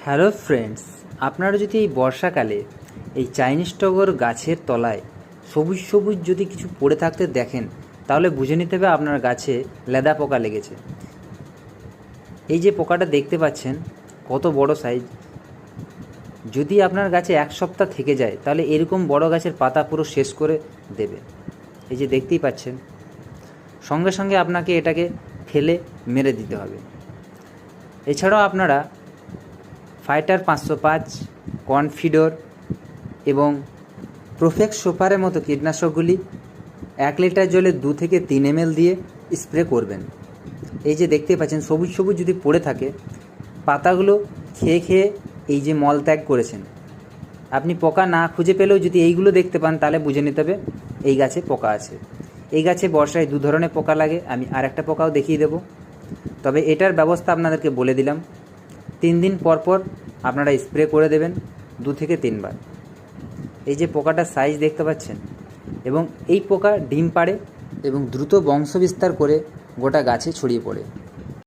Hello friends, আপনারা যদি এই বর্ষাকালে এই চাইনিজ টগর গাছের তলায় সবুজ সবুজ যদি কিছু পড়ে থাকতে দেখেন, তাহলে বুঝে নিতে হবে আপনার গাছে লেদা পোকা লেগেছে। এই যে পোকাটা দেখতে পাচ্ছেন কত বড় সাইজ, যদি আপনার গাছে এক সপ্তাহ থেকে যায় তাহলে এরকম বড় গাছের পাতা পুরো শেষ করে দেবে। এই যে দেখতেই পাচ্ছেন, সঙ্গে সঙ্গে আপনাকে এটাকে ফেলে মেরে দিতে হবে। এছাড়াও আপনারা ফাইটার 505, কনফিডর এবং প্রোফেক্স সুপারের মতো কীটনাশকগুলি 1 লিটার জলে 2 থেকে 3 ml দিয়ে স্প্রে করবেন। এই যে দেখতে পাচ্ছেন সবুজ সবুজ যদি পড়ে থাকে, পাতাগুলো খেয়ে খেয়ে এই যে মলত্যাগ করেছেন। আপনি পোকা না খুঁজে পেলেও যদি এইগুলো দেখতে পান তাহলে বুঝে নিতে হবে এই গাছে পোকা আছে। এই গাছে বর্ষায় 2 ধরনের পোকা লাগে, আমি আরেকটা পোকাও দেখিয়ে দেব। তবে এটার ব্যবস্থা আপনাদেরকে বলে দিলাম। 3 দিন পর পর আপনারা স্প্রে করে দেবেন 2 থেকে 3 বার। এই যে পোকাটার সাইজ দেখতে পাচ্ছেন, এবং এই পোকা ডিম পাড়ে এবং দ্রুত বংশ বিস্তার করে গোটা গাছে ছড়িয়ে পড়ে।